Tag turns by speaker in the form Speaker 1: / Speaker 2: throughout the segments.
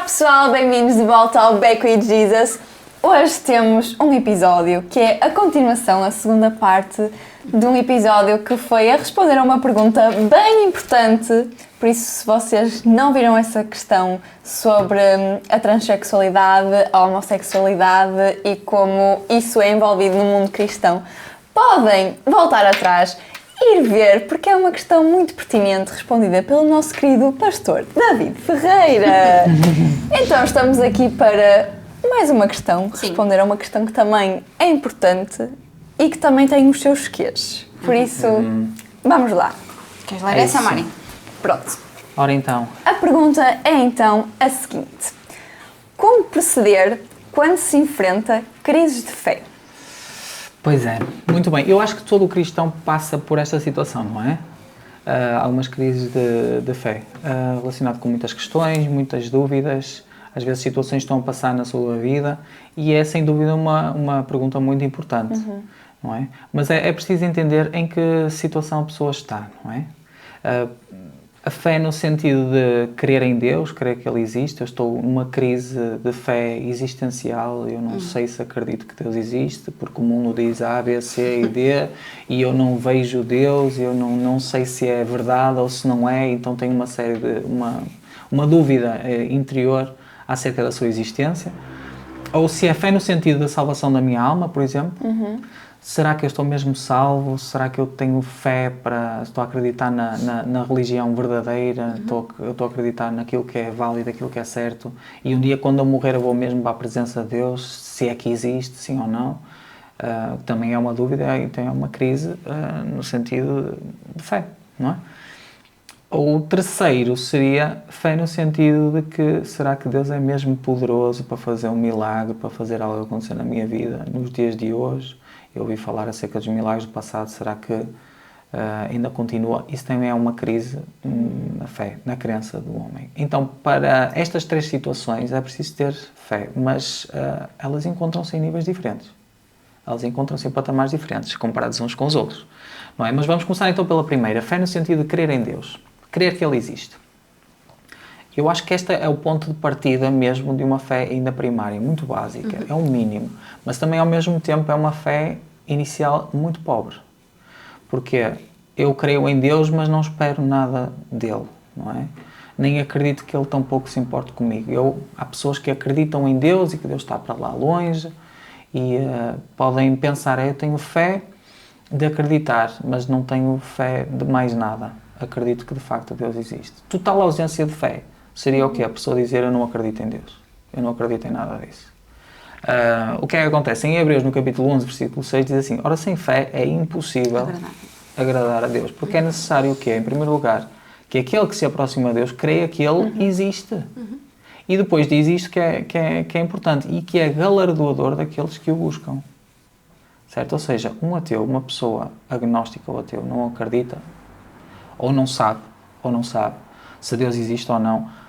Speaker 1: pessoal, bem-vindos de volta ao Back with Jesus. Hoje temos um episódio que é a continuação, a segunda parte de um episódio que foi a responder a uma pergunta bem importante. Por isso, se vocês não viram essa questão sobre a transexualidade, a homossexualidade e como isso é envolvido no mundo cristão, podem voltar atrás e ir ver, porque é uma questão muito pertinente respondida pelo nosso querido pastor David Ferreira. Então estamos aqui para mais uma questão, responder a uma questão que também é importante e que também tem os seus quês. Por isso, vamos lá.
Speaker 2: Queres ler essa, Mari?
Speaker 1: Pronto.
Speaker 3: Ora então.
Speaker 1: A pergunta é então a seguinte: como proceder quando se enfrenta crises de fé?
Speaker 3: Pois é, muito bem. Eu acho que todo o cristão passa por esta situação, não é? Algumas crises de fé, relacionado com muitas questões, muitas dúvidas, às vezes situações estão a passar na sua vida e é sem dúvida uma pergunta muito importante, não é? Mas é preciso entender em que situação a pessoa está, não é? A fé no sentido de crer em Deus, crer que Ele existe. Eu estou numa crise de fé existencial, eu não sei se acredito que Deus existe, porque o mundo diz A, B, C e D, e eu não vejo Deus, eu não sei se é verdade ou se não é, então tenho uma série de... uma dúvida interior acerca da sua existência. Ou se é fé no sentido da salvação da minha alma, por exemplo. Será que eu estou mesmo salvo? Será que eu tenho fé para... Estou a acreditar na religião verdadeira? Estou a acreditar naquilo que é válido, aquilo que é certo? E um dia, quando eu morrer, eu vou mesmo para a presença de Deus? Se é que existe, sim ou não? Também é uma dúvida, então é uma crise no sentido de fé, não é? O terceiro seria fé no sentido de que será que Deus é mesmo poderoso para fazer um milagre, para fazer algo acontecer na minha vida nos dias de hoje? Eu ouvi falar acerca dos milagres do passado, será que ainda continua? Isso também é uma crise na fé, na crença do homem. Então, para estas três situações é preciso ter fé, mas elas encontram-se em níveis diferentes. Elas encontram-se em patamares diferentes, comparados uns com os outros, não é? Mas vamos começar então pela primeira, fé no sentido de crer em Deus, crer que Ele existe. Eu acho que este é o ponto de partida mesmo de uma fé ainda primária, muito básica, é um mínimo, mas também ao mesmo tempo é uma fé inicial muito pobre, porque eu creio em Deus, mas não espero nada dele, não é? Nem acredito que Ele tão pouco se importe comigo. Há pessoas que acreditam em Deus e que Deus está para lá longe e podem pensar, eu tenho fé de acreditar, mas não tenho fé de mais nada. Acredito que de facto Deus existe. Total ausência de fé seria o quê? A pessoa dizer, eu não acredito em Deus. Eu não acredito em nada disso. O que é que acontece? Em Hebreus, no capítulo 11, versículo 6, diz assim, ora, sem fé é impossível agradar a Deus. Porque é necessário o quê? Em primeiro lugar, que aquele que se aproxima a Deus creia que Ele existe. E depois diz isto que é importante e que é galardoador daqueles que o buscam. Certo? Ou seja, um ateu, uma pessoa agnóstica ou ateu, não acredita, ou não sabe se Deus existe ou não,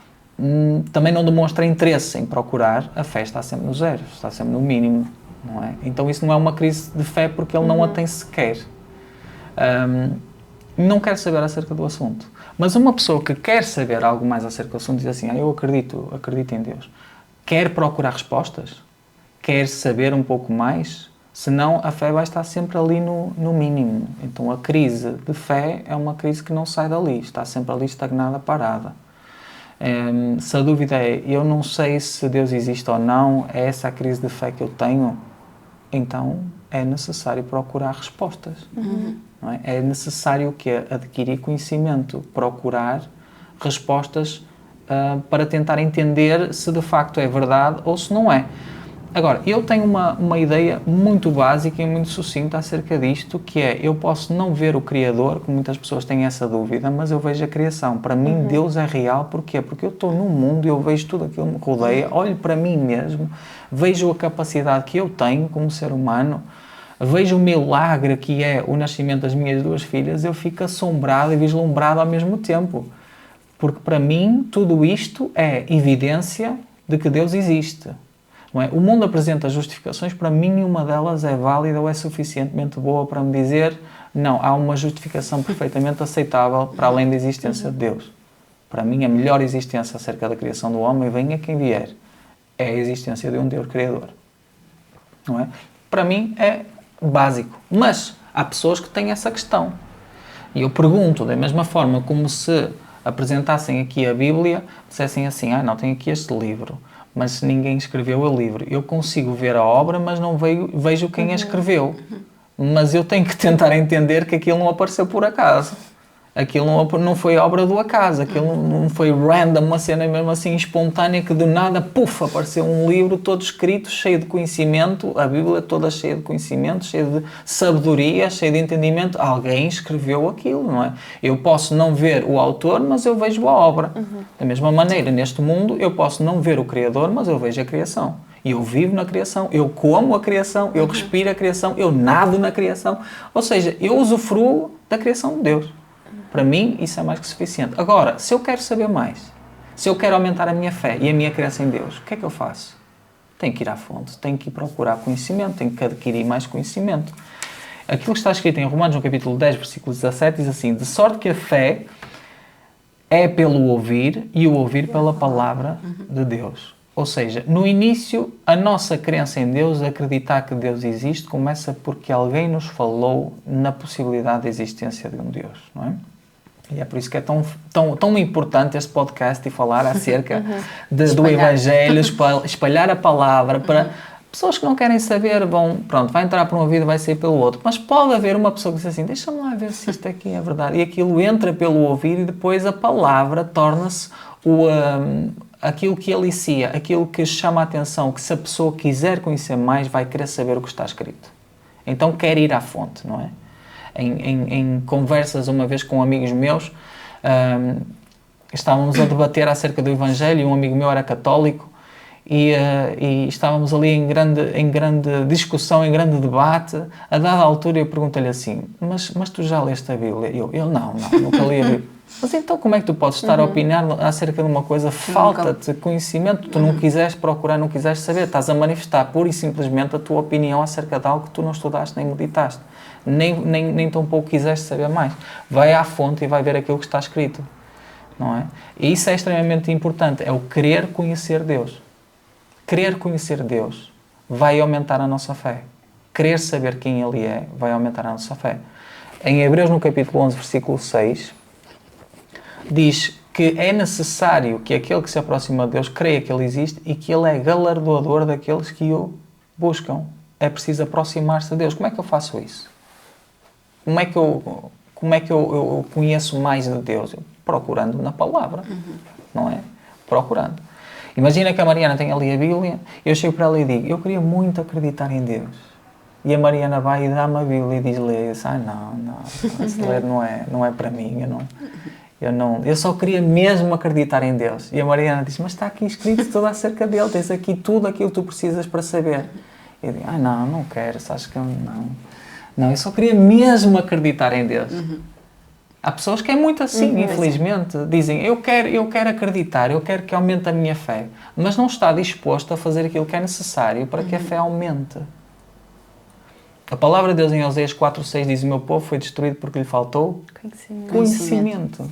Speaker 3: também não demonstra interesse em procurar, a fé está sempre no zero, está sempre no mínimo, não é? Então isso não é uma crise de fé porque ele não a tem sequer. Não quer saber acerca do assunto. Mas uma pessoa que quer saber algo mais acerca do assunto diz assim, eu acredito em Deus. Quer procurar respostas? Quer saber um pouco mais? Senão a fé vai estar sempre ali no mínimo. Então a crise de fé é uma crise que não sai dali, está sempre ali estagnada, parada. Se a dúvida é, eu não sei se Deus existe ou não, é essa a crise de fé que eu tenho, então é necessário procurar respostas. Não é? É necessário que adquirir conhecimento, procurar respostas para tentar entender se de facto é verdade ou se não é. Agora, eu tenho uma ideia muito básica e muito sucinta acerca disto, que é, eu posso não ver o Criador, como muitas pessoas têm essa dúvida, mas eu vejo a criação. Para mim, Deus é real. Porquê? Porque eu estou num mundo e eu vejo tudo aquilo que me rodeia, olho para mim mesmo, vejo a capacidade que eu tenho como ser humano, vejo o milagre que é o nascimento das minhas duas filhas, eu fico assombrado e vislumbrado ao mesmo tempo. Porque para mim, tudo isto é evidência de que Deus existe. Não é? O mundo apresenta justificações, para mim nenhuma delas é válida ou é suficientemente boa para me dizer não, há uma justificação perfeitamente aceitável para além da existência de Deus. Para mim, a melhor existência acerca da criação do homem, venha quem vier, é a existência de um Deus Criador. Não é? Para mim é básico. Mas há pessoas que têm essa questão. E eu pergunto, da mesma forma como se apresentassem aqui a Bíblia, dissessem assim, não, tem aqui este livro, mas ninguém escreveu o livro. Eu consigo ver a obra, mas não vejo quem a escreveu. Mas eu tenho que tentar entender que aquilo não apareceu por acaso. Aquilo não foi obra do acaso, aquilo não foi random, uma cena mesmo assim espontânea que do nada, puf, apareceu um livro todo escrito, cheio de conhecimento, a Bíblia toda cheia de conhecimento, cheia de sabedoria, cheia de entendimento. Alguém escreveu aquilo, não é? Eu posso não ver o autor, mas eu vejo a obra. Da mesma maneira, neste mundo, eu posso não ver o Criador, mas eu vejo a criação. E eu vivo na criação, eu como a criação, eu respiro a criação, eu nado na criação. Ou seja, eu usufruo da criação de Deus. Para mim, isso é mais que suficiente. Agora, se eu quero saber mais, se eu quero aumentar a minha fé e a minha crença em Deus, o que é que eu faço? Tenho que ir à fonte, tenho que ir procurar conhecimento, tenho que adquirir mais conhecimento. Aquilo que está escrito em Romanos, no capítulo 10, versículo 17, diz assim: de sorte que a fé é pelo ouvir e o ouvir pela palavra de Deus. Ou seja, no início, a nossa crença em Deus, acreditar que Deus existe, começa porque alguém nos falou na possibilidade da existência de um Deus, não é? E é por isso que é tão importante este podcast e falar acerca do Evangelho, espalhar a palavra para pessoas que não querem saber, vai entrar por um ouvido e vai sair pelo outro. Mas pode haver uma pessoa que diz assim, deixa-me lá ver se isto aqui é verdade. E aquilo entra pelo ouvido e depois a palavra torna-se aquilo que alicia, aquilo que chama a atenção, que se a pessoa quiser conhecer mais, vai querer saber o que está escrito. Então quer ir à fonte, não é? Em conversas uma vez com amigos meus, estávamos a debater acerca do Evangelho e um amigo meu era católico e estávamos ali em grande discussão, em grande debate. A dada altura eu perguntei-lhe assim, mas tu já leste a Bíblia? Eu não, nunca li a Bíblia. Mas então como é que tu podes estar a opinar acerca de uma coisa? Falta-te conhecimento, tu não quiseste procurar, não quiseste saber, estás a manifestar pura e simplesmente a tua opinião acerca de algo que tu não estudaste nem meditaste, nem tão pouco quiseste saber mais. Vai à fonte e vai ver aquilo que está escrito, não é? E isso é extremamente importante, é o querer conhecer Deus. Querer conhecer Deus vai aumentar a nossa fé. Querer saber quem Ele é vai aumentar a nossa fé. Em Hebreus, no capítulo 11, versículo 6, diz que é necessário que aquele que se aproxima de Deus creia que Ele existe e que Ele é galardoador daqueles que o buscam. É preciso aproximar-se de Deus. Como é que eu faço isso? Como é que eu conheço mais de Deus? Procurando na palavra, não é? Procurando. Imagina que a Mariana tem ali a Bíblia, eu chego para ela e digo, eu queria muito acreditar em Deus. E a Mariana vai e dá-me a Bíblia e diz, lê, eu disse, não, esse ler não é para mim, eu só queria mesmo acreditar em Deus. E a Mariana diz, mas está aqui escrito tudo acerca dele, tens aqui tudo aquilo que tu precisas para saber. E eu digo, não quero, sabes que eu não, eu só queria mesmo acreditar em Deus. Há pessoas que é muito assim, infelizmente, dizem, eu quero acreditar, eu quero que aumente a minha fé, mas não está disposto a fazer aquilo que é necessário para que a fé aumente. A palavra de Deus em Oséias 4:6 diz, o meu povo foi destruído porque lhe faltou conhecimento.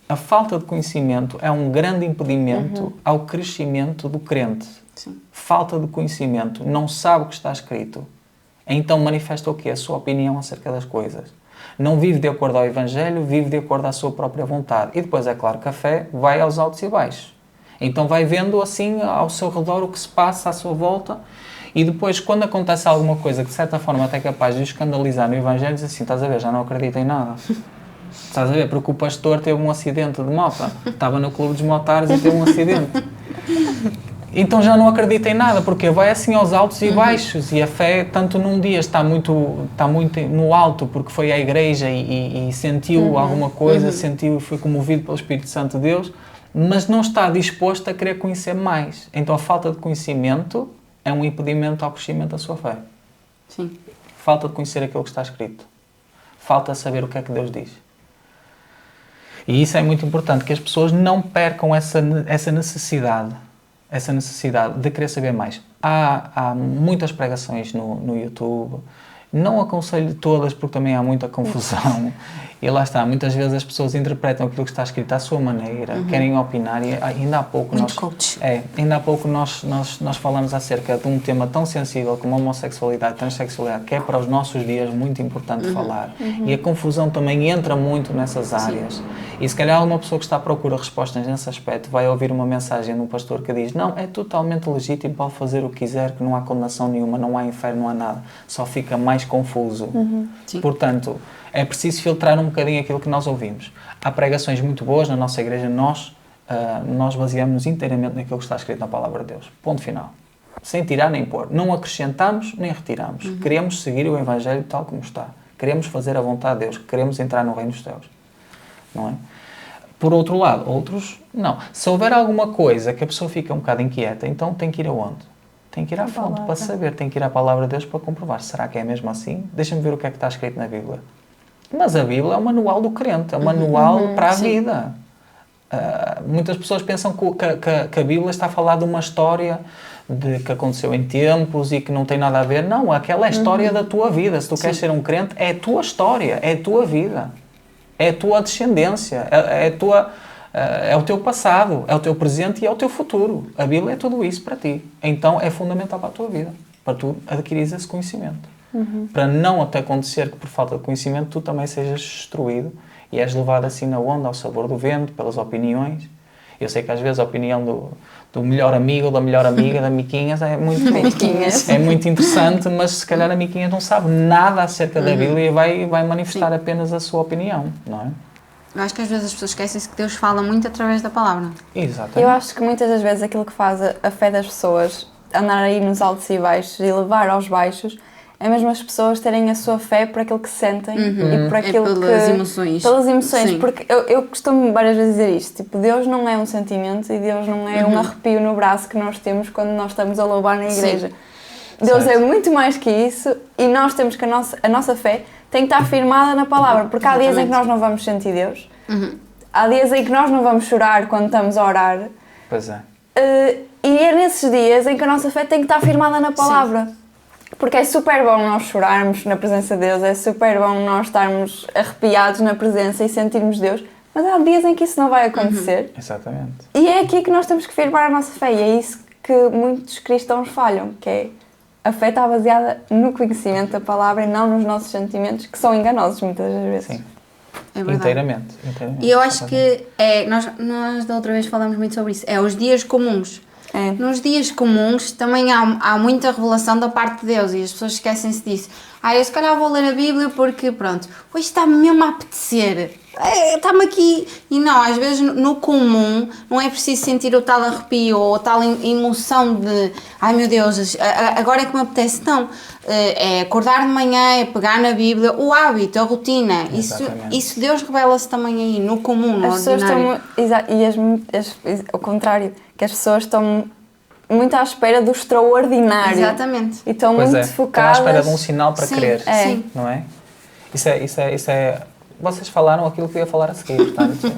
Speaker 3: A falta de conhecimento é um grande impedimento ao crescimento do crente.
Speaker 2: Sim.
Speaker 3: Falta de conhecimento, não sabe o que está escrito. Então manifesta o quê? A sua opinião acerca das coisas. Não vive de acordo ao Evangelho, vive de acordo à sua própria vontade. E depois é claro que a fé vai aos altos e baixos. Então vai vendo assim ao seu redor o que se passa à sua volta e depois quando acontece alguma coisa que de certa forma até é capaz de o escandalizar no Evangelho, diz assim, estás a ver, já não acredito em nada. Estás a ver, porque o pastor teve um acidente de moto, estava no clube dos motários e teve um acidente. Então já não acredita em nada, porque vai assim aos altos e baixos, e a fé, tanto num dia está muito no alto, porque foi à igreja e sentiu alguma coisa, sentiu e foi comovido pelo Espírito Santo de Deus, mas não está disposto a querer conhecer mais. Então a falta de conhecimento é um impedimento ao crescimento da sua fé.
Speaker 2: Sim.
Speaker 3: Falta de conhecer aquilo que está escrito. Falta de saber o que é que Deus diz. E isso é muito importante, que as pessoas não percam essa necessidade de querer saber mais. Há muitas pregações no YouTube, não aconselho todas porque também há muita confusão E lá está, muitas vezes as pessoas interpretam aquilo que está escrito à sua maneira, querem opinar e ainda há pouco nós falamos acerca de um tema tão sensível como a homossexualidade, transexualidade, que é para os nossos dias muito importante falar. E a confusão também entra muito nessas áreas. E se calhar uma pessoa que está à procura de respostas nesse aspecto vai ouvir uma mensagem de um pastor que diz: não, é totalmente legítimo, pode fazer o que quiser, que não há condenação nenhuma, não há inferno, não há nada. Só fica mais confuso. Portanto, é preciso filtrar um bocadinho aquilo que nós ouvimos. Há pregações muito boas na nossa igreja, nós baseamos-nos inteiramente naquilo que está escrito na Palavra de Deus. Ponto final. Sem tirar nem pôr. Não acrescentamos nem retiramos. Queremos seguir o Evangelho tal como está. Queremos fazer a vontade de Deus. Queremos entrar no reino dos céus. Não é? Por outro lado, outros, não. Se houver alguma coisa que a pessoa fica um bocado inquieta, então tem que ir aonde? Tem que ir à fonte para saber. Tem que ir à Palavra de Deus para comprovar. Será que é mesmo assim? Deixa-me ver o que é que está escrito na Bíblia. Mas a Bíblia é o manual do crente, é o manual para a vida. Muitas pessoas pensam que a Bíblia está a falar de uma história que aconteceu em tempos e que não tem nada a ver. Não, aquela é a história da tua vida. Se tu queres ser um crente, é a tua história, é a tua vida. É a tua descendência, é o teu passado, é o teu presente e é o teu futuro. A Bíblia é tudo isso para ti. Então é fundamental para a tua vida, para tu adquirires esse conhecimento. Para não até acontecer que por falta de conhecimento tu também sejas destruído e és levado assim na onda, ao sabor do vento, pelas opiniões. Eu sei que às vezes a opinião do melhor amigo, da melhor amiga, da Miquinhas é muito interessante, mas se calhar a Miquinhas não sabe nada acerca da Bíblia e vai manifestar apenas a sua opinião, não é?
Speaker 2: Eu acho que às vezes as pessoas esquecem-se que Deus fala muito através da palavra.
Speaker 3: Exatamente.
Speaker 1: Eu acho que muitas das vezes aquilo que faz a fé das pessoas andar aí nos altos e baixos e levar aos baixos é mesmo as pessoas terem a sua fé por aquilo que sentem e por aquilo
Speaker 2: pelas emoções.
Speaker 1: Pelas emoções,
Speaker 2: Sim.
Speaker 1: Porque eu costumo várias vezes dizer isto, tipo, Deus não é um sentimento e Deus não é um arrepio no braço que nós temos quando nós estamos a louvar na igreja.
Speaker 2: Sim.
Speaker 1: Deus
Speaker 3: Certo.
Speaker 1: é muito mais que isso e nós temos que a nossa fé tem que estar firmada na palavra, porque há dias em que nós não vamos sentir Deus, há dias em que nós não vamos chorar quando estamos a orar.
Speaker 3: Pois é.
Speaker 1: E é nesses dias em que a nossa fé tem que estar firmada na palavra. Sim. Porque é super bom nós chorarmos na presença de Deus, é super bom nós estarmos arrepiados na presença e sentirmos Deus, mas há dias em que isso não vai acontecer.
Speaker 3: Exatamente.
Speaker 1: E é aqui que nós temos que firmar a nossa fé, e é isso que muitos cristãos falham, que é a fé está baseada no conhecimento da palavra e não nos nossos sentimentos, que são enganosos muitas das vezes.
Speaker 3: Sim.
Speaker 2: É verdade.
Speaker 3: Inteiramente.
Speaker 2: E eu acho que nós da outra vez falamos muito sobre isso, é os dias comuns. Nos dias comuns também há muita revelação da parte de Deus e as pessoas esquecem-se disso. Eu se calhar vou ler a Bíblia porque, pronto, hoje está-me mesmo a apetecer. Está-me aqui. E não, às vezes no comum não é preciso sentir o tal arrepio ou a tal emoção de ai meu Deus, agora é que me apetece. Não, é acordar de manhã, é pegar na Bíblia, o hábito, a rotina. Isso Deus revela-se também aí, no comum, no ordinário.
Speaker 1: Ao contrário, que as pessoas estão muito à espera do extraordinário.
Speaker 2: Exatamente.
Speaker 1: E estão muito focadas.
Speaker 3: Estão à espera de um sinal para crer,
Speaker 2: Sim.
Speaker 3: não é? Isso é. Vocês falaram aquilo que eu ia falar a seguir, portanto.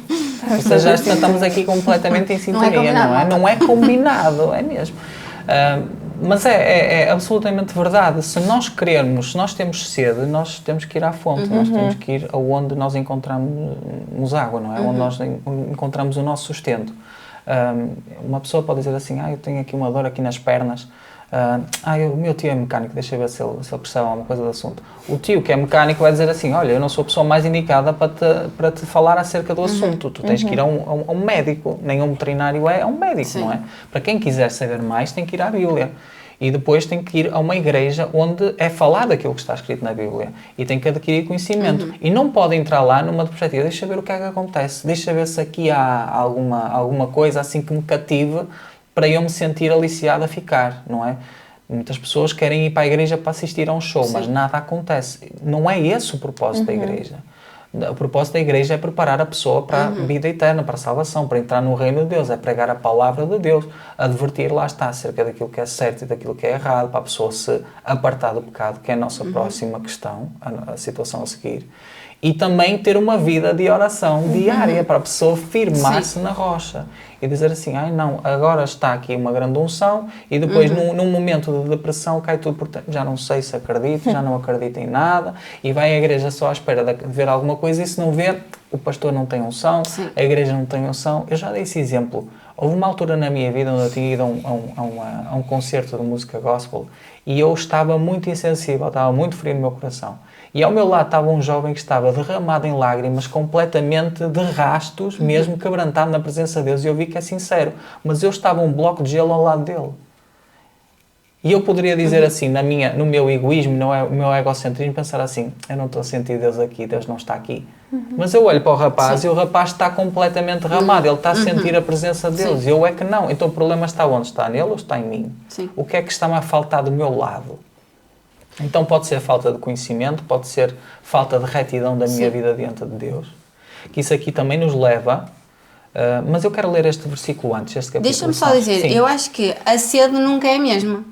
Speaker 3: Vocês já estamos aqui completamente em sintonia, não é? Não é combinado, é mesmo. Mas é absolutamente verdade. Se nós querermos, se nós temos sede, nós temos que ir à fonte, nós temos que ir aonde nós encontramos água, não é? Onde nós encontramos o nosso sustento. Uma pessoa pode dizer assim, eu tenho aqui uma dor aqui nas pernas, o meu tio é mecânico, deixa eu ver se ele percebe alguma coisa do assunto. O tio que é mecânico vai dizer assim, olha, eu não sou a pessoa mais indicada para te falar acerca do assunto, tu tens que ir a um médico, nem um veterinário é um médico, não é? Para quem quiser saber mais tem que ir à Bíblia. E depois tem que ir a uma igreja onde é falado aquilo que está escrito na Bíblia. E tem que adquirir conhecimento. E não pode entrar lá numa perspectiva, deixa ver o que é que acontece, deixa ver se aqui há alguma coisa assim que me cative para eu me sentir aliciado a ficar, não é? Muitas pessoas querem ir para a igreja para assistir a um show, mas nada acontece. Não é esse o propósito da igreja. O propósito da igreja é preparar a pessoa para a vida eterna, para a salvação, para entrar no reino de Deus, é pregar a palavra de Deus, advertir, lá está, acerca daquilo que é certo e daquilo que é errado, para a pessoa se apartar do pecado, que é a nossa próxima questão, a situação a seguir. E também ter uma vida de oração diária para a pessoa firmar-se na rocha e dizer assim, ai não, agora está aqui uma grande unção e depois num momento de depressão cai tudo por terra. Já não sei se acredito, já não acredito em nada e vai à igreja só à espera de ver alguma coisa e se não ver, o pastor não tem unção, a igreja não tem unção. Eu já dei esse exemplo. Houve uma altura na minha vida onde eu tinha ido a um concerto de música gospel e eu estava muito insensível, estava muito frio no meu coração. E ao meu lado estava um jovem que estava derramado em lágrimas, completamente de rastos, mesmo quebrantado na presença de Deus. E eu vi que é sincero, mas eu estava um bloco de gelo ao lado dele. E eu poderia dizer assim, no meu egoísmo, no meu egocentrismo, pensar assim, eu não estou a sentir Deus aqui, Deus não está aqui. Mas eu olho para o rapaz e o rapaz está completamente derramado, ele está a sentir a presença de Deus. E eu é que não. Então o problema está onde? Está nele ou está em mim? O que é que está-me a faltar do meu lado? Então pode ser falta de conhecimento, pode ser falta de retidão da minha vida diante de Deus. Que isso aqui também nos leva... mas eu quero ler este versículo antes, este capítulo.
Speaker 2: Deixa-me só dizer, eu acho que a sede nunca é a mesma.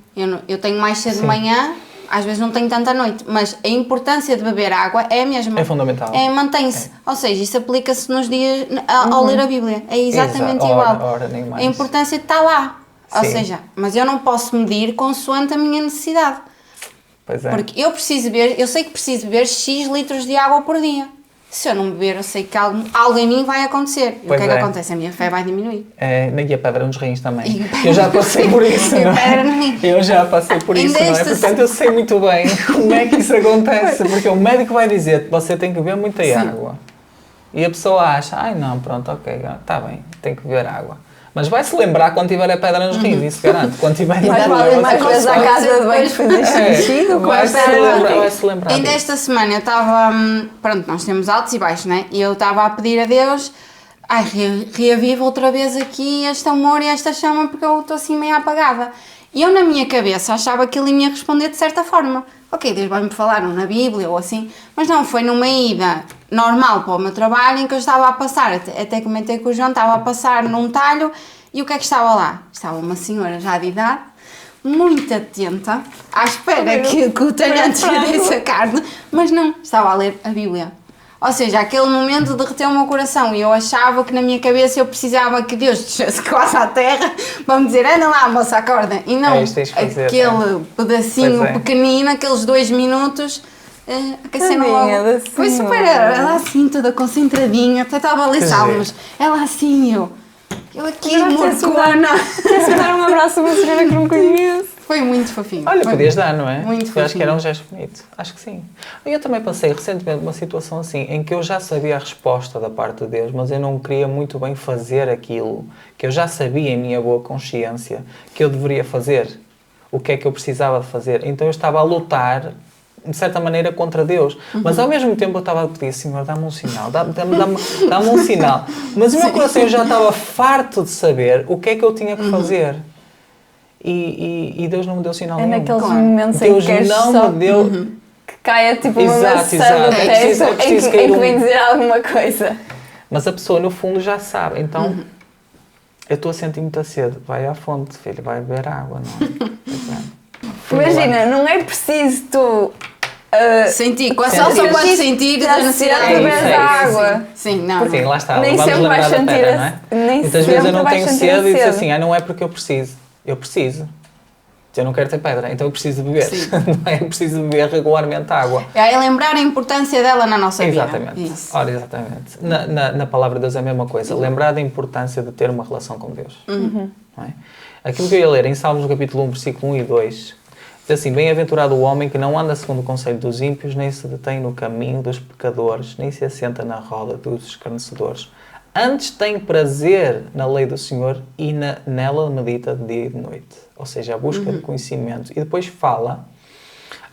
Speaker 2: Eu tenho mais sede de manhã, às vezes não tenho tanta à noite, mas a importância de beber água é a mesma.
Speaker 3: É fundamental.
Speaker 2: Mantém-se. Ou seja, isso aplica-se nos dias ao ler a Bíblia. É exatamente igual.
Speaker 3: Nem mais.
Speaker 2: A importância está lá. Ou seja, mas eu não posso medir consoante a minha necessidade.
Speaker 3: Pois é.
Speaker 2: Porque eu sei que preciso beber X litros de água por dia. Se eu não beber, eu sei que algo em mim vai acontecer. E o que é que acontece? A minha fé vai diminuir.
Speaker 3: E a pedra nos rins também. Eu já passei por isso, não é? Eu já passei por isso, não é? Portanto, eu sei muito bem como é que isso acontece. Porque o médico vai dizer que você tem que beber muita água. E a pessoa acha, ai não, pronto, ok, está bem, tem que beber água. Mas vai-se lembrar quando tiver a pedra nos rins, isso garanto. Quando tiver
Speaker 1: mais vezes à casa de banho fazer xixi com a pedra.
Speaker 3: Vai-se lembrar.
Speaker 2: Ainda esta semana eu estava... Pronto, nós temos altos e baixos, não é? E eu estava a pedir a Deus, reaviva outra vez aqui este amor e esta chama, porque eu estou assim meio apagada. E eu na minha cabeça achava que ele me ia responder de certa forma. Ok, Deus vai-me falar na Bíblia ou assim, mas não, foi numa ida normal para o meu trabalho em que eu estava a passar, até comentei com o João, estava a passar num talho e o que é que estava lá? Estava uma senhora já de idade, muito atenta, à espera que o talhante desse a carne, mas não, estava a ler a Bíblia. Ou seja, aquele momento derreteu o meu coração e eu achava que na minha cabeça eu precisava que Deus descesse quase à terra para me dizer, anda lá moça, acorda. E não, aquele pedacinho pequenino, aqueles 2 minutos, que a cena logo foi super, ela assim toda concentradinha, até estava a ler salmos, ela assim, eu aqui morcona.
Speaker 1: Queres dar um abraço a uma senhora que não conheço?
Speaker 2: Foi muito fofinho.
Speaker 3: Olha, podias dar, não é?
Speaker 2: Muito fofinho.
Speaker 3: Eu acho que era um gesto bonito. Acho que sim. Eu também passei recentemente uma situação assim, em que eu já sabia a resposta da parte de Deus, mas eu não queria muito bem fazer aquilo que eu já sabia em minha boa consciência que eu deveria fazer. O que é que eu precisava de fazer. Então eu estava a lutar, de certa maneira, contra Deus. Mas ao mesmo tempo eu estava a pedir, Senhor, dá-me um sinal, dá-me um sinal. Mas o meu coração já estava farto de saber o que é que eu tinha que fazer. E Deus não me deu sinal nenhum.
Speaker 1: É naqueles momentos em que queres
Speaker 3: não me deu...
Speaker 1: que caia tipo uma maçã no teto em que vem dizer alguma coisa.
Speaker 3: Mas a pessoa no fundo já sabe. Então, eu estou a sentir muita sede. Vai à fonte, filho, vai beber água, não é?
Speaker 1: Imagina, não é preciso tu...
Speaker 2: sentir, só podes sentir a necessidade de beber água. Sim, não.
Speaker 3: Sim, lá está.
Speaker 1: Nem sempre vais sentir
Speaker 3: muitas vezes eu não tenho sede e digo assim, não é porque eu preciso. Eu preciso. Eu não quero ter pedra, então eu preciso beber. Não é? Eu preciso beber regularmente água.
Speaker 2: É lembrar a importância dela na nossa vida.
Speaker 3: Exatamente. Ora, exatamente. Na palavra de Deus é a mesma coisa. Lembrar da importância de ter uma relação com Deus. Não é? Aquilo que eu ia ler em Salmos, no capítulo 1, versículo 1 e 2, diz assim, bem-aventurado o homem que não anda segundo o conselho dos ímpios, nem se detém no caminho dos pecadores, nem se assenta na roda dos escarnecedores. Antes tem prazer na lei do Senhor e nela medita de dia e de noite. Ou seja, a busca de conhecimento. E depois fala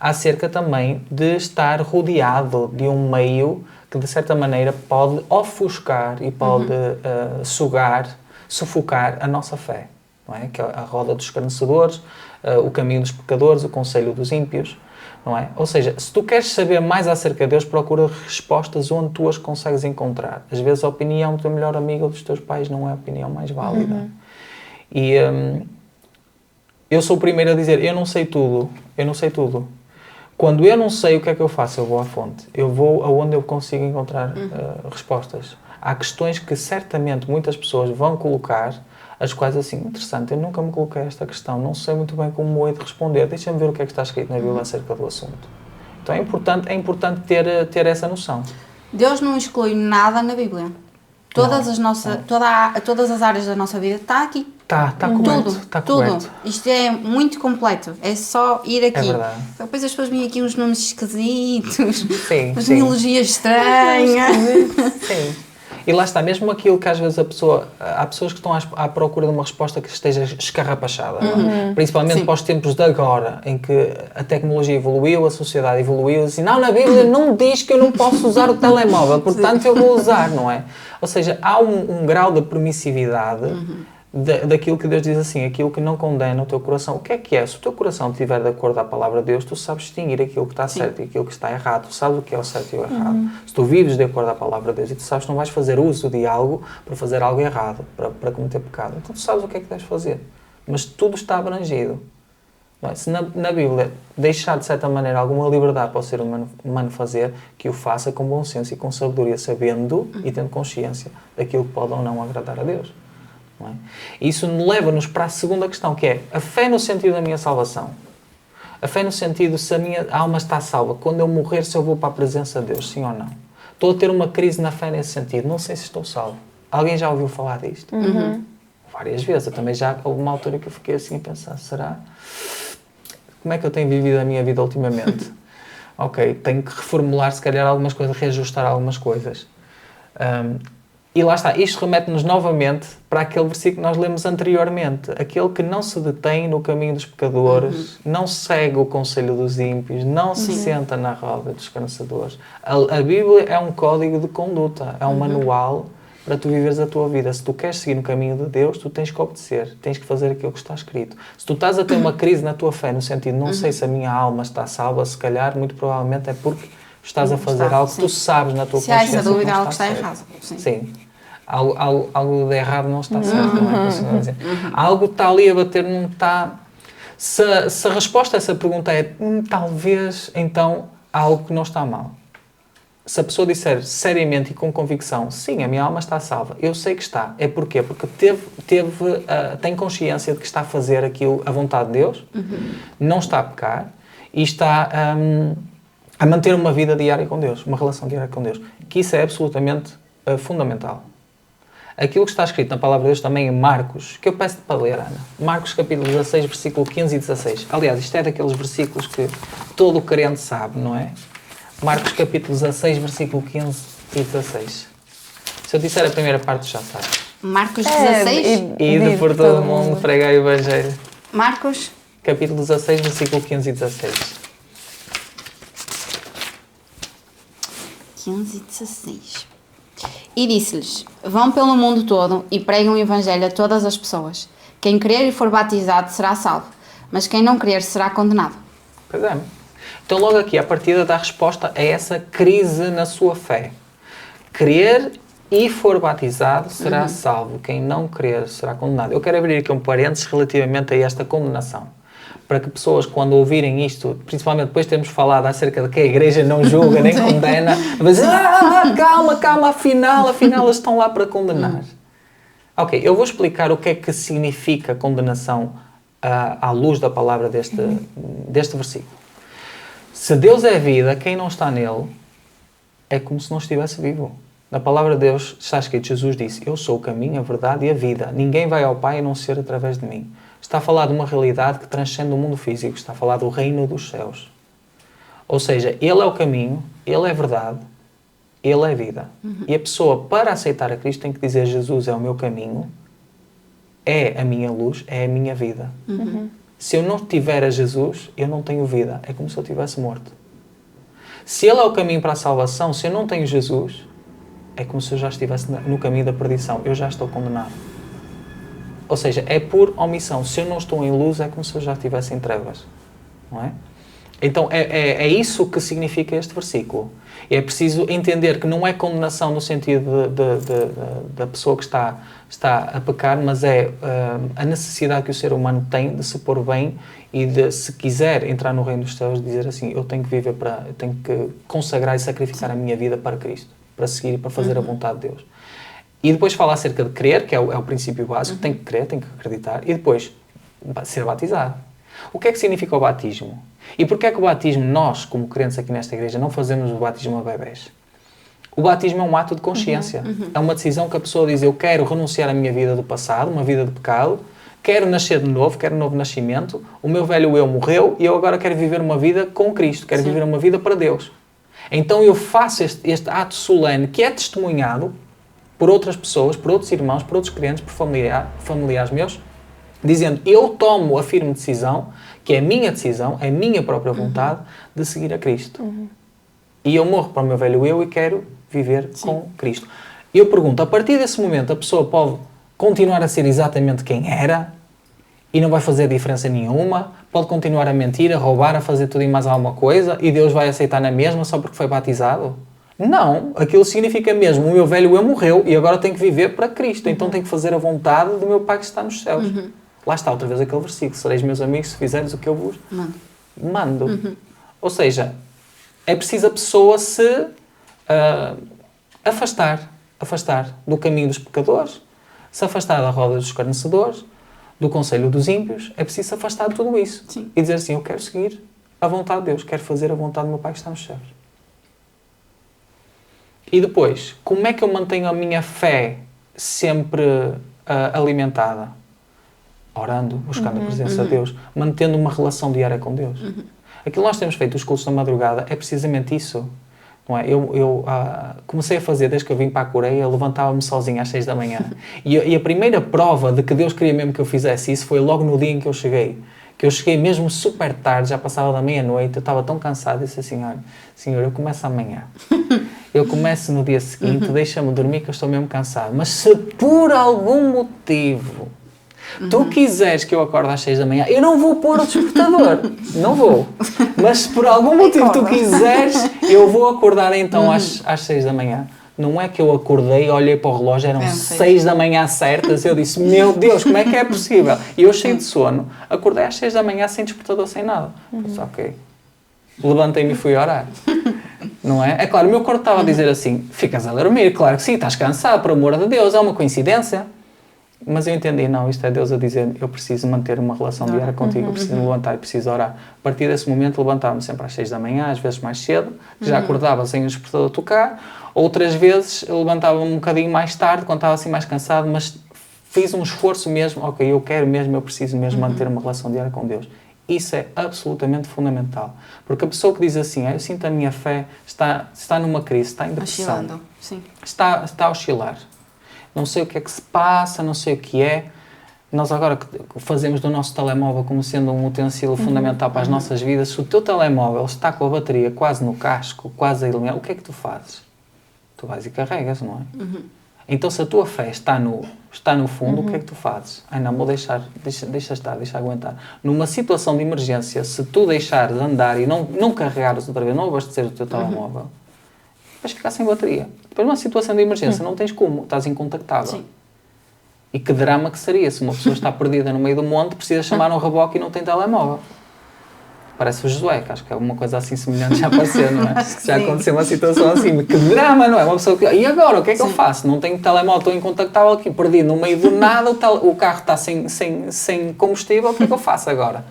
Speaker 3: acerca também de estar rodeado de um meio que, de certa maneira, pode ofuscar e pode sufocar a nossa fé. Não é? Que é a roda dos escarnecedores, o caminho dos pecadores, o conselho dos ímpios. Não é? Ou seja, se tu queres saber mais acerca de Deus, procura respostas onde tu as consegues encontrar. Às vezes a opinião do teu melhor amigo ou dos teus pais não é a opinião mais válida. E eu sou o primeiro a dizer, eu não sei tudo. Quando eu não sei o que é que eu faço, eu vou à fonte. Eu vou aonde eu consigo encontrar respostas. Há questões que certamente muitas pessoas vão colocar, as quais assim, interessante, eu nunca me coloquei esta questão, não sei muito bem como hei de responder, deixa-me ver o que é que está escrito na Bíblia acerca do assunto. Então é importante ter essa noção.
Speaker 2: Deus não exclui nada na Bíblia. Todas as áreas da nossa vida está aqui.
Speaker 3: Está coberto. Está coberto.
Speaker 2: Tudo. Isto é muito completo. É só ir aqui.
Speaker 3: É verdade.
Speaker 2: Depois as pessoas vêm aqui uns nomes esquisitos, umas
Speaker 3: sim.
Speaker 2: genealogias estranhas.
Speaker 3: Sim. E lá está, mesmo aquilo que às vezes há pessoas que estão à procura de uma resposta que esteja escarrapachada, não é? Principalmente para os tempos de agora, em que a tecnologia evoluiu, a sociedade evoluiu, assim, não, na Bíblia não diz que eu não posso usar o telemóvel, portanto eu vou usar, não é? Ou seja, há um grau de permissividade daquilo que Deus diz assim, aquilo que não condena o teu coração. O que é? Se o teu coração estiver de acordo à palavra de Deus, tu sabes distinguir aquilo que está certo e aquilo que está errado. Tu sabes o que é o certo e o errado. Se tu vives de acordo à palavra de Deus e tu sabes que não vais fazer uso de algo para fazer algo errado, para cometer pecado, então tu sabes o que é que deves fazer. Mas tudo está abrangido. Não é? Se na Bíblia deixar de certa maneira alguma liberdade para o ser humano fazer, que o faça com bom senso e com sabedoria, sabendo e tendo consciência daquilo que pode ou não agradar a Deus. Não é? Isso leva-nos para a segunda questão, que é a fé no sentido da minha salvação. A fé no sentido se a minha alma está salva. Quando eu morrer, se eu vou para a presença de Deus, sim ou não? Estou a ter uma crise na fé nesse sentido. Não sei se estou salvo. Alguém já ouviu falar disto? Várias vezes. Eu também já houve uma altura que eu fiquei assim a pensar, será? Como é que eu tenho vivido a minha vida ultimamente? Ok, tenho que reformular se calhar algumas coisas, reajustar algumas coisas. E lá está, isto remete-nos novamente para aquele versículo que nós lemos anteriormente. Aquele que não se detém no caminho dos pecadores, não segue o conselho dos ímpios, não se senta na roda dos escarnecedores. A Bíblia é um código de conduta, é um manual para tu viveres a tua vida. Se tu queres seguir no caminho de Deus, tu tens que obedecer, tens que fazer aquilo que está escrito. Se tu estás a ter uma crise na tua fé, no sentido, não sei se a minha alma está salva, se calhar, muito provavelmente é porque estás a fazer algo que tu sabes na tua consciência.
Speaker 2: Se há essa dúvida, algo
Speaker 3: está
Speaker 2: está errado.
Speaker 3: Sim. Algo de errado não está certo, não é? Dizer. Algo está ali a bater, não está... Se a resposta a essa pergunta é talvez, então, há algo que não está mal. Se a pessoa disser seriamente e com convicção, sim, a minha alma está salva, eu sei que está. É porquê? Porque tem consciência de que está a fazer aquilo, a vontade de Deus, não está a pecar e está a manter uma vida diária com Deus, uma relação diária com Deus. Que isso é absolutamente fundamental. Aquilo que está escrito na Palavra de Deus também em Marcos, que eu peço-te para ler, Ana. Marcos capítulo 16, versículo 15 e 16. Aliás, isto é daqueles versículos que todo crente sabe, não é? Marcos capítulo 16, versículo 15 e 16. Se eu disser a primeira parte, já sabes.
Speaker 2: Marcos 16?
Speaker 3: E por todo o mundo pregar o Evangelho.
Speaker 2: Marcos?
Speaker 3: Capítulo 16, versículo 15 e 16.
Speaker 2: 15 e 16. E disse-lhes, vão pelo mundo todo e pregam o Evangelho a todas as pessoas. Quem crer e for batizado será salvo, mas quem não crer será condenado.
Speaker 3: Pois é. Então logo aqui, a partida da resposta a essa crise na sua fé. Crer e for batizado será salvo. Quem não crer será condenado. Eu quero abrir aqui um parênteses relativamente a esta condenação. Para que pessoas, quando ouvirem isto, principalmente depois de termos falado acerca de que a Igreja não julga nem condena, mas calma, afinal eles estão lá para condenar. Ok, eu vou explicar o que é que significa condenação à luz da palavra deste versículo. Se Deus é vida, quem não está nele é como se não estivesse vivo. Na palavra de Deus está escrito, Jesus disse, eu sou o caminho, a verdade e a vida. Ninguém vai ao Pai a não ser através de mim. Está a falar de uma realidade que transcende o mundo físico. Está a falar do reino dos céus. Ou seja, Ele é o caminho, Ele é a verdade, Ele é a vida. E a pessoa, para aceitar a Cristo, tem que dizer Jesus é o meu caminho, é a minha luz, é a minha vida. Se eu não tiver a Jesus, eu não tenho vida. É como se eu tivesse morto. Se Ele é o caminho para a salvação, se eu não tenho Jesus, é como se eu já estivesse no caminho da perdição. Eu já estou condenado. Ou seja, é por omissão. Se eu não estou em luz, é como se eu já estivesse em trevas. Não é? Então é isso que significa este versículo. É preciso entender que não é condenação no sentido da pessoa que está a pecar, mas é a necessidade que o ser humano tem de se pôr bem e de, se quiser entrar no reino dos céus, dizer assim, eu tenho que viver eu tenho que consagrar e sacrificar a minha vida para Cristo, para seguir e para fazer a vontade de Deus. E depois fala acerca de crer, que é o princípio básico, tem que crer, tem que acreditar, e depois ser batizado. O que é que significa o batismo? E porquê é que o batismo, nós, como crentes aqui nesta igreja, não fazemos o batismo a bebés? O batismo é um ato de consciência. É uma decisão que a pessoa diz, eu quero renunciar à minha vida do passado, uma vida de pecado, quero nascer de novo, quero um novo nascimento, o meu velho eu morreu e eu agora quero viver uma vida com Cristo, quero viver uma vida para Deus. Então eu faço este ato solene que é testemunhado por outras pessoas, por outros irmãos, por outros crentes, por familiares meus, dizendo, eu tomo a firme decisão, que é a minha decisão, é a minha própria vontade, de seguir a Cristo. E eu morro para o meu velho eu e quero viver com Cristo. E eu pergunto, a partir desse momento a pessoa pode continuar a ser exatamente quem era e não vai fazer diferença nenhuma, pode continuar a mentir, a roubar, a fazer tudo e mais alguma coisa e Deus vai aceitar na mesma só porque foi batizado? Não, aquilo significa mesmo, o meu velho eu morreu e agora tenho que viver para Cristo, então tenho que fazer a vontade do meu Pai que está nos céus. Lá está outra vez aquele versículo, sereis meus amigos se fizeres o que eu vos mando. Ou seja, é preciso a pessoa se afastar do caminho dos pecadores, se afastar da roda dos escarnecedores, do conselho dos ímpios, é preciso se afastar de tudo isso.
Speaker 2: Sim.
Speaker 3: E dizer assim, eu quero seguir a vontade de Deus, quero fazer a vontade do meu Pai que está nos céus. E depois, como é que eu mantenho a minha fé sempre alimentada? Orando, buscando a presença de Deus, mantendo uma relação diária com Deus. Aquilo que nós temos feito, os cultos da madrugada, é precisamente isso. Não é? Eu comecei a fazer, desde que eu vim para a Coreia, levantava-me sozinho às 6 da manhã. E a primeira prova de que Deus queria mesmo que eu fizesse isso foi logo no dia em que eu cheguei. Que eu cheguei mesmo super tarde, já passava da meia-noite, eu estava tão cansado, disse assim, olha, Senhor, eu começo amanhã. Eu começo no dia seguinte, deixa-me dormir que eu estou mesmo cansado. Mas se por algum motivo tu quiseres que eu acorde às 6 da manhã, eu não vou pôr o despertador. Não vou. Mas se por algum motivo tu quiseres, eu vou acordar então às 6 da manhã. Não é que eu acordei, olhei para o relógio, eram 6 da manhã certas, eu disse, meu Deus, como é que é possível? E eu cheio de sono, acordei às 6 da manhã sem despertador, sem nada. Disse, ok. Levantei-me e fui orar. Não é? É claro, o meu corpo estava a dizer assim, ficas a dormir, claro que sim, estás cansado, por amor de Deus, é uma coincidência. Mas eu entendi, não, isto é Deus a dizer, eu preciso manter uma relação diária contigo, eu preciso me levantar e preciso orar. A partir desse momento levantava-me sempre às 6 da manhã, às vezes mais cedo, já acordava sem o despertador a tocar, outras vezes levantava-me um bocadinho mais tarde, quando estava assim mais cansado, mas fiz um esforço mesmo, ok, eu quero mesmo, eu preciso mesmo manter uma relação diária com Deus. Isso é absolutamente fundamental. Porque a pessoa que diz assim, eu sinto a minha fé, está numa crise, está em depressão,
Speaker 2: Oscilando. Sim.
Speaker 3: está a oscilar. Não sei o que é que se passa, não sei o que é. Nós agora fazemos do nosso telemóvel como sendo um utensílio fundamental para as nossas vidas. Se o teu telemóvel está com a bateria quase no casco, quase a iluminar, o que é que tu fazes? Tu vais e carregas, não é? Então se a tua fé está no fundo, o que é que tu fazes? Ai não, vou deixa estar, deixa aguentar. Numa situação de emergência, se tu deixares de andar e não carregares outra vez, não abastecer o teu telemóvel, vais ficar sem bateria. Depois, numa situação de emergência, não tens como, estás incontactável.
Speaker 2: Sim.
Speaker 3: E que drama que seria se uma pessoa está perdida no meio do monte, precisa chamar um reboque e não tem telemóvel. Parece o Josué, que acho que é uma coisa assim semelhante já apareceu, não é? Já aconteceu uma situação assim, que drama, não é? Uma pessoa que, e agora, o que é que eu faço? Não tenho telemóvel, estou incontactável aqui, perdido no meio do nada, o carro está sem combustível, o que é que eu faço agora?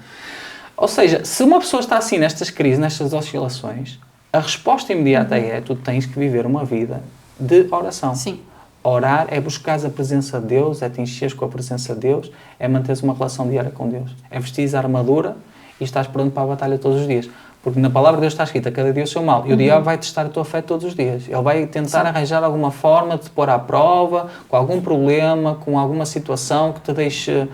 Speaker 3: Ou seja, se uma pessoa está assim nestas crises, nestas oscilações, a resposta imediata é, tu tens que viver uma vida de oração.
Speaker 2: Sim.
Speaker 3: Orar é buscar a presença de Deus, é te encheres com a presença de Deus, é manteres uma relação diária com Deus. É vestir a armadura e estás pronto para a batalha todos os dias. Porque na palavra de Deus está escrita, cada dia o seu mal. E o diabo vai testar a tua fé todos os dias. Ele vai tentar arranjar alguma forma de te pôr à prova, com algum problema, com alguma situação que te deixe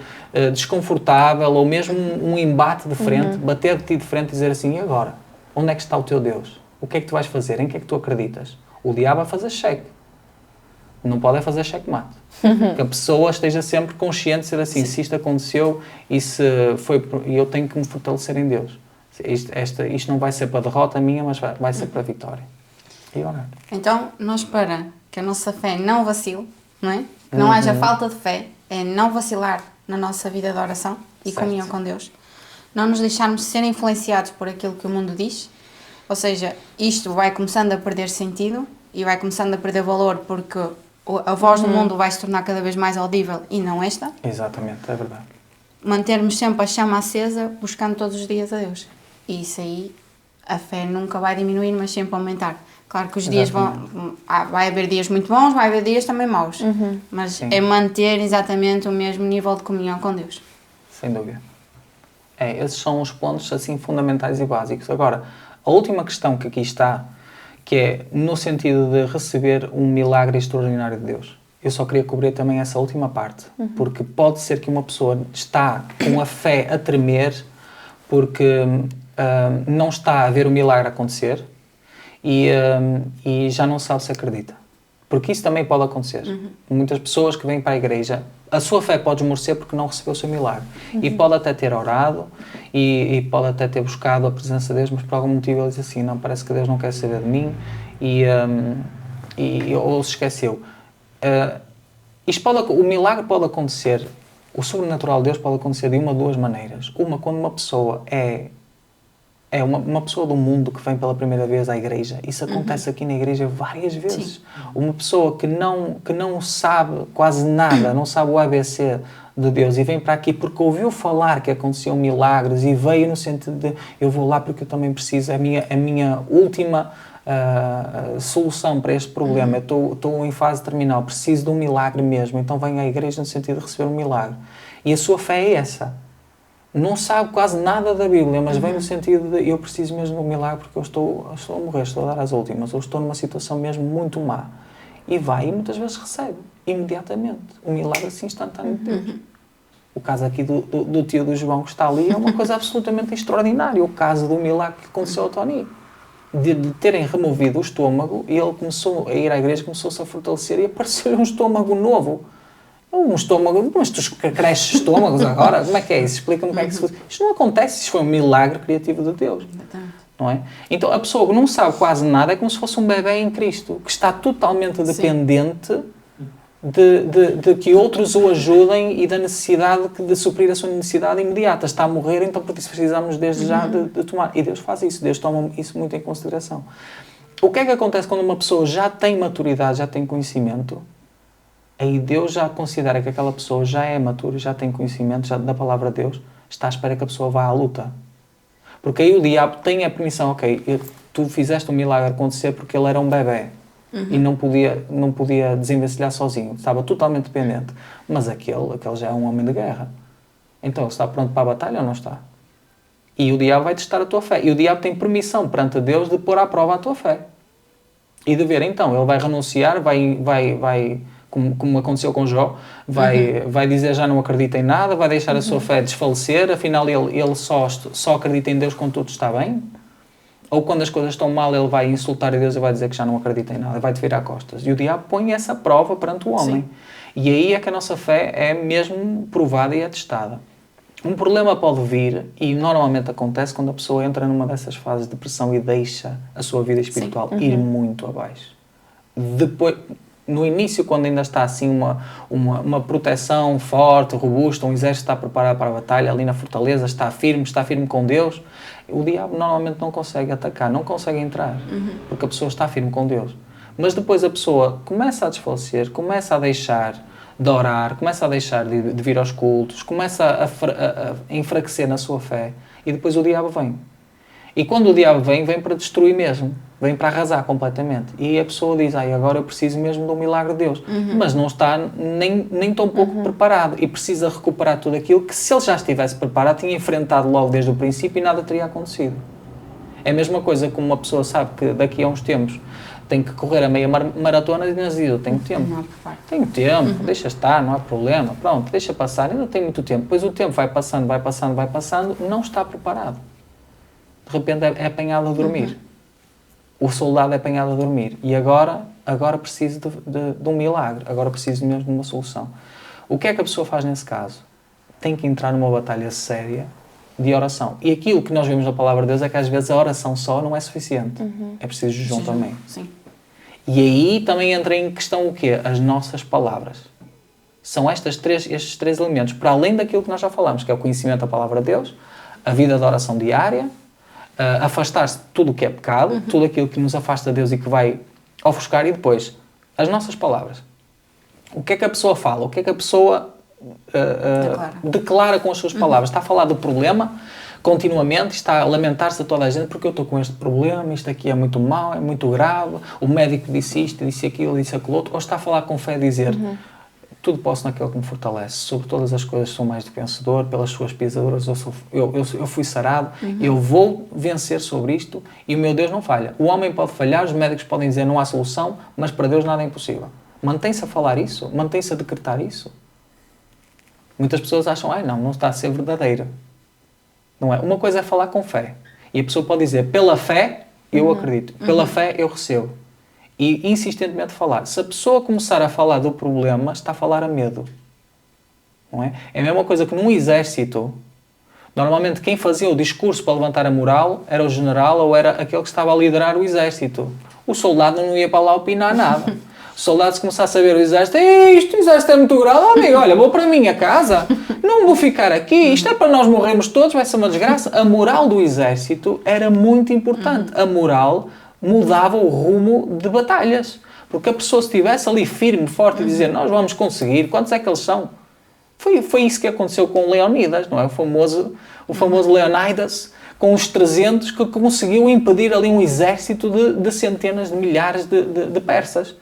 Speaker 3: desconfortável, ou mesmo um embate de frente, bater de ti de frente e dizer assim, e agora? Onde é que está o teu Deus? O que é que tu vais fazer? Em que é que tu acreditas? O diabo vai fazer cheque. Não pode é fazer checkmate. Que a pessoa esteja sempre consciente de ser assim, se isto aconteceu e eu tenho que me fortalecer em Deus. Isto não vai ser para a derrota minha, mas vai ser para a vitória. E orar.
Speaker 2: Então, nós para que a nossa fé não vacile, não é? Que não haja falta de fé, é não vacilar na nossa vida de oração e comunhão com Deus. Não nos deixarmos ser influenciados por aquilo que o mundo diz. Ou seja, isto vai começando a perder sentido e vai começando a perder valor porque a voz do mundo vai se tornar cada vez mais audível e não esta.
Speaker 3: Exatamente, é verdade.
Speaker 2: Mantermos sempre a chama acesa, buscando todos os dias a Deus. E isso aí, a fé nunca vai diminuir, mas sempre aumentar. Claro que os dias vai haver dias muito bons, vai haver dias também maus. Mas
Speaker 3: Sim.
Speaker 2: é manter exatamente o mesmo nível de comunhão com Deus.
Speaker 3: Sem dúvida. Esses são os pontos assim fundamentais e básicos. Agora, a última questão que aqui está, que é no sentido de receber um milagre extraordinário de Deus. Eu só queria cobrir também essa última parte, porque pode ser que uma pessoa está com a fé a tremer porque não está a ver o milagre acontecer e já não sabe se acredita. Porque isso também pode acontecer. Muitas pessoas que vêm para a igreja, a sua fé pode esmorecer porque não recebeu o seu milagre. E pode até ter orado e pode até ter buscado a presença de Deus, mas por algum motivo ele diz assim, não, parece que Deus não quer saber de mim ou se esqueceu. O milagre pode acontecer, o sobrenatural de Deus pode acontecer de uma ou duas maneiras. Uma, quando uma pessoa é uma pessoa do mundo que vem pela primeira vez à igreja. Isso acontece aqui na igreja várias vezes. Sim. Uma pessoa que não sabe quase nada, não sabe o ABC de Deus e vem para aqui porque ouviu falar que aconteciam milagres e veio no sentido de eu vou lá porque eu também preciso, a minha última solução para este problema, eu estou em fase terminal, preciso de um milagre mesmo, então vem à igreja no sentido de receber um milagre. E a sua fé é essa. Não sabe quase nada da Bíblia, mas vem no sentido de eu preciso mesmo de um milagre porque eu estou a morrer, estou a dar as últimas, ou estou numa situação mesmo muito má. E vai e muitas vezes recebe, imediatamente, um milagre assim instantâneo de Deus. O caso aqui do tio do João que está ali é uma coisa absolutamente extraordinária. O caso do milagre que aconteceu ao Tony. De terem removido o estômago e ele começou a ir à igreja, começou-se a fortalecer e apareceu um estômago novo. Um estômago, mas tu cresces estômagos agora? Como é que é isso? Explica-me como é que se faz. Isto não acontece, isto foi um milagre criativo de Deus. Não é? Então a pessoa que não sabe quase nada é como se fosse um bebê em Cristo, que está totalmente dependente de que outros o ajudem e da necessidade de suprir a sua necessidade imediata. Está a morrer, então por isso precisamos desde já de tomar. E Deus faz isso, Deus toma isso muito em consideração. O que é que acontece quando uma pessoa já tem maturidade, já tem conhecimento? Aí Deus já considera que aquela pessoa já é matura, já tem conhecimento já da palavra de Deus, está à espera que a pessoa vá à luta. Porque aí o diabo tem a permissão, ok, tu fizeste um milagre acontecer porque ele era um bebê e não podia desenvencilhar sozinho, estava totalmente dependente. Mas aquele já é um homem de guerra. Então ele está pronto para a batalha ou não está? E o diabo vai testar a tua fé. E o diabo tem permissão perante Deus de pôr à prova a tua fé. E de ver, então, ele vai renunciar, vai como aconteceu com Jó, vai dizer já não acredita em nada, vai deixar a sua fé desfalecer, afinal ele só acredita em Deus quando tudo está bem? Ou quando as coisas estão mal ele vai insultar a Deus e vai dizer que já não acredita em nada, vai te virar costas. E o diabo põe essa prova perante o homem. Sim. E aí é que a nossa fé é mesmo provada e atestada. Um problema pode vir, e normalmente acontece quando a pessoa entra numa dessas fases de depressão e deixa a sua vida espiritual ir muito abaixo. Depois, no início, quando ainda está assim uma proteção forte, robusta, um exército está preparado para a batalha, ali na fortaleza, está firme com Deus, o diabo normalmente não consegue atacar, não consegue entrar, porque a pessoa está firme com Deus. Mas depois a pessoa começa a desfalecer, começa a deixar de orar, começa a deixar de vir aos cultos, começa a enfraquecer na sua fé, e depois o diabo vem. E quando o diabo vem para destruir mesmo, vem para arrasar completamente. E a pessoa diz, agora eu preciso mesmo de um milagre de Deus. Mas não está nem tão pouco preparado e precisa recuperar tudo aquilo que, se ele já estivesse preparado, tinha enfrentado logo desde o princípio e nada teria acontecido. É a mesma coisa como uma pessoa sabe que daqui a uns tempos tem que correr a meia maratona e diz, eu tenho tempo. Tenho tempo, deixa estar, não há problema. Pronto, deixa passar, ainda tem muito tempo. Depois o tempo vai passando, não está preparado. De repente é apanhado a dormir. O soldado é apanhado a dormir. E agora preciso de um milagre. Agora preciso mesmo de uma solução. O que é que a pessoa faz nesse caso? Tem que entrar numa batalha séria de oração. E aquilo que nós vemos na palavra de Deus é que às vezes a oração só não é suficiente. É preciso jejum também.
Speaker 2: Sim.
Speaker 3: E aí também entra em questão o quê? As nossas palavras. São estes três elementos, para além daquilo que nós já falamos, que é o conhecimento da palavra de Deus, a vida de oração diária, afastar-se de tudo o que é pecado, tudo aquilo que nos afasta de Deus e que vai ofuscar, e depois as nossas palavras. O que é que a pessoa fala? O que é que a pessoa declara com as suas palavras? Está a falar do problema continuamente, está a lamentar-se a toda a gente porque eu estou com este problema, isto aqui é muito mau, é muito grave, o médico disse isto, disse aquilo, disse aquilo outro, ou está a falar com fé e dizer tudo posso naquele que me fortalece, sobre todas as coisas sou mais do que vencedor, pelas suas pisaduras eu fui sarado, eu vou vencer sobre isto e o meu Deus não falha. O homem pode falhar, os médicos podem dizer não há solução, mas para Deus nada é impossível. Mantém-se a falar isso, mantém-se a decretar isso. Muitas pessoas acham, não está a ser verdadeiro. Não é? Uma coisa é falar com fé. E a pessoa pode dizer, pela fé eu acredito, pela fé eu recebo. E insistentemente falar. Se a pessoa começar a falar do problema, está a falar a medo. Não é? É a mesma coisa que num exército, normalmente quem fazia o discurso para levantar a moral era o general ou era aquele que estava a liderar o exército. O soldado não ia para lá opinar nada. O soldado, se começasse a ver o exército, o exército é muito grave, amigo, olha, vou para a minha casa, não vou ficar aqui, isto é para nós morrermos todos, vai ser uma desgraça. A moral do exército era muito importante. A moral mudava o rumo de batalhas. Porque a pessoa, se estivesse ali firme, forte e dizer, nós vamos conseguir, quantos é que eles são? Foi isso que aconteceu com Leonidas, não é? O famoso Leonidas, com os 300, que conseguiu impedir ali um exército de centenas de milhares de persas.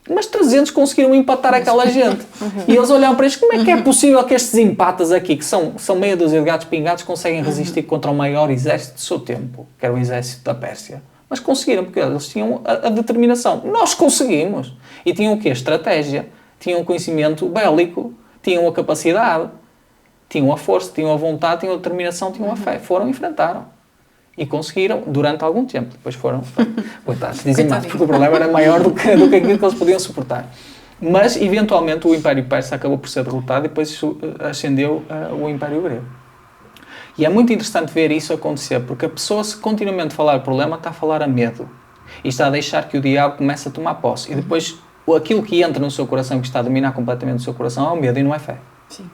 Speaker 3: Mas 300 conseguiram empatar aquela gente. E eles olham para isto, como é que é possível que estes empatas aqui, que são meia dúzia de gatos pingados, conseguem resistir contra o maior exército do seu tempo, que era o exército da Pérsia? Mas conseguiram, porque eles tinham a determinação. Nós conseguimos! E tinham o quê? Estratégia. Tinham conhecimento bélico. Tinham a capacidade. Tinham a força, tinham a vontade, tinham a determinação, tinham a fé. Foram e enfrentaram. E conseguiram durante algum tempo. Depois foram, coitados, dizimados, porque o problema era maior do que aquilo que eles podiam suportar. Mas, eventualmente, o Império Persa acabou por ser derrotado e depois ascendeu o Império Grego. E é muito interessante ver isso acontecer, porque a pessoa, se continuamente falar o problema, está a falar a medo. E está a deixar que o diabo comece a tomar posse. E depois, aquilo que entra no seu coração, que está a dominar completamente o seu coração, é o medo e não é fé.
Speaker 2: Sim.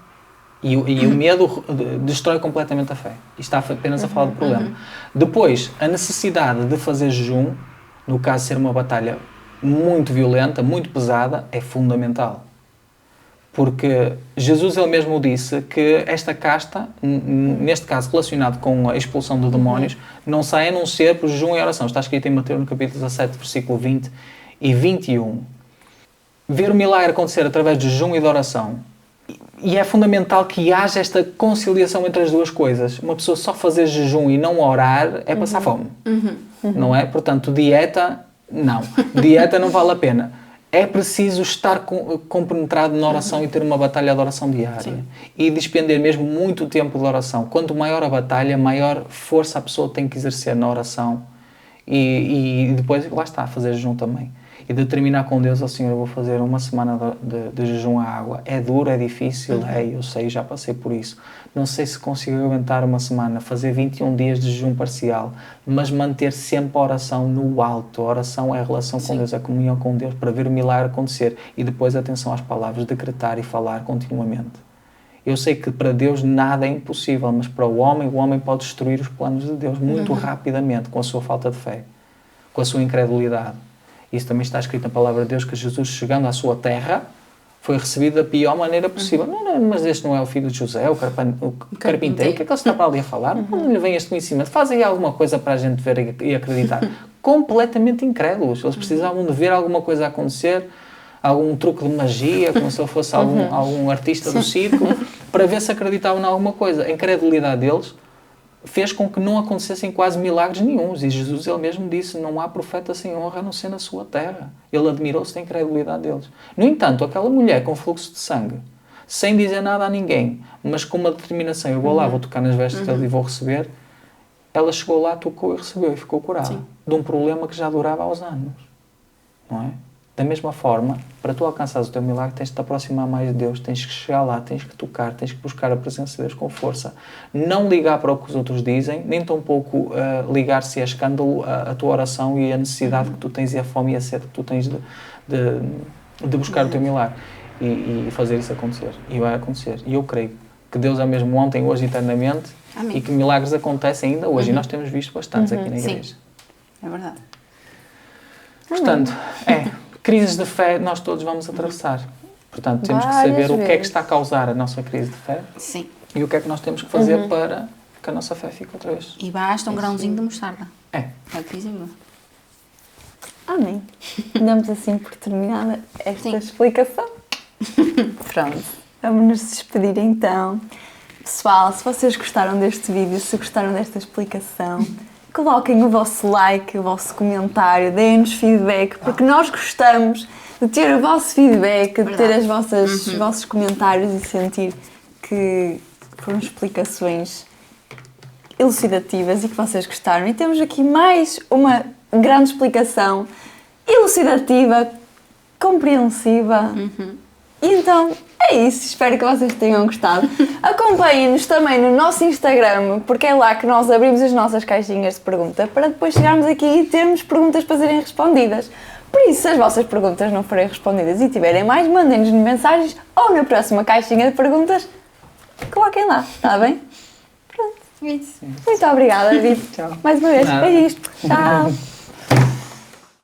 Speaker 3: E o medo destrói completamente a fé. E está apenas a falar do problema. Depois, a necessidade de fazer jejum, no caso de ser uma batalha muito violenta, muito pesada, é fundamental. Porque Jesus ele mesmo disse que esta casta, neste caso relacionado com a expulsão de demónios, não sai a não ser por jejum e oração. Está escrito em Mateus no capítulo 17, versículo 20 e 21. Ver o milagre acontecer através de jejum e de oração. E é fundamental que haja esta conciliação entre as duas coisas. Uma pessoa só fazer jejum e não orar é passar fome. Não é? Portanto, dieta, não. Dieta não vale a pena. É preciso estar compenetrado na oração e ter uma batalha de oração diária. Sim. E despender mesmo muito tempo de oração. Quanto maior a batalha, maior força a pessoa tem que exercer na oração. E depois, lá está, fazer jejum também. E determinar com Deus, Senhor, eu vou fazer uma semana de jejum à água. É duro, é difícil, eu sei, já passei por isso. Não sei se consigo aguentar uma semana, fazer 21 dias de jejum parcial, mas manter sempre a oração no alto. A oração é a relação com Deus, é a comunhão com Deus, para ver o milagre acontecer. E depois, atenção às palavras, decretar e falar continuamente. Eu sei que para Deus nada é impossível, mas para o homem pode destruir os planos de Deus muito rapidamente, com a sua falta de fé, com a sua incredulidade. Isso também está escrito na palavra de Deus, que Jesus, chegando à sua terra, foi recebido da pior maneira possível. Não, mas este não é o filho de José, o carpinteiro. O que é que ele está para ali a falar? Não lhe vem este conhecimento. Faz aí alguma coisa para a gente ver e acreditar. Completamente incrédulos. Eles precisavam de ver alguma coisa acontecer, algum truque de magia, como se ele fosse algum artista do circo, para ver se acreditavam em alguma coisa. A incredulidade deles fez com que não acontecessem quase milagres nenhuns. E Jesus ele mesmo disse, não há profeta sem honra a não ser na sua terra. Ele admirou-se da incredulidade deles. No entanto, aquela mulher com fluxo de sangue, sem dizer nada a ninguém, mas com uma determinação, eu vou lá, vou tocar nas vestes dele e vou receber, ela chegou lá, tocou e recebeu e ficou curada. Sim. De um problema que já durava aos anos. Não é? Da mesma forma, para tu alcançares o teu milagre, tens de te aproximar mais de Deus, tens que chegar lá, tens que tocar, tens que buscar a presença de Deus com força. Não ligar para o que os outros dizem, nem tampouco ligar se é escândalo a tua oração e a necessidade que tu tens e a fome e a sede que tu tens de buscar o teu milagre e fazer isso acontecer. E vai acontecer. E eu creio que Deus é mesmo ontem, hoje e eternamente. Amém. E que milagres acontecem ainda hoje. E nós temos visto bastantes aqui na igreja.
Speaker 2: Sim, é verdade.
Speaker 3: Portanto, crises de fé nós todos vamos atravessar. Portanto, temos que saber o que é que está a causar a nossa crise de fé.
Speaker 2: Sim.
Speaker 3: E o que é que nós temos que fazer para que a nossa fé fique outra vez.
Speaker 2: E basta um grãozinho de mostarda.
Speaker 3: É.
Speaker 2: É possível.
Speaker 1: Amém. Damos assim por terminada esta explicação. Pronto. Vamos nos despedir então. Pessoal, se vocês gostaram deste vídeo, se gostaram desta explicação, coloquem o vosso like, o vosso comentário, deem-nos feedback, porque nós gostamos de ter o vosso feedback, de ter os vossos comentários e sentir que foram explicações elucidativas e que vocês gostaram. E temos aqui mais uma grande explicação elucidativa, compreensiva. E então é isso, espero que vocês tenham gostado. Acompanhem-nos também no nosso Instagram, porque é lá que nós abrimos as nossas caixinhas de pergunta para depois chegarmos aqui e termos perguntas para serem respondidas. Por isso, se as vossas perguntas não forem respondidas e tiverem mais, mandem-nos mensagens ou na próxima caixinha de perguntas, coloquem lá, está bem? Pronto.
Speaker 2: Isso.
Speaker 1: Muito obrigada, Vitor.
Speaker 3: Tchau.
Speaker 1: Mais uma vez,
Speaker 3: Nada.
Speaker 1: é isto. Tchau.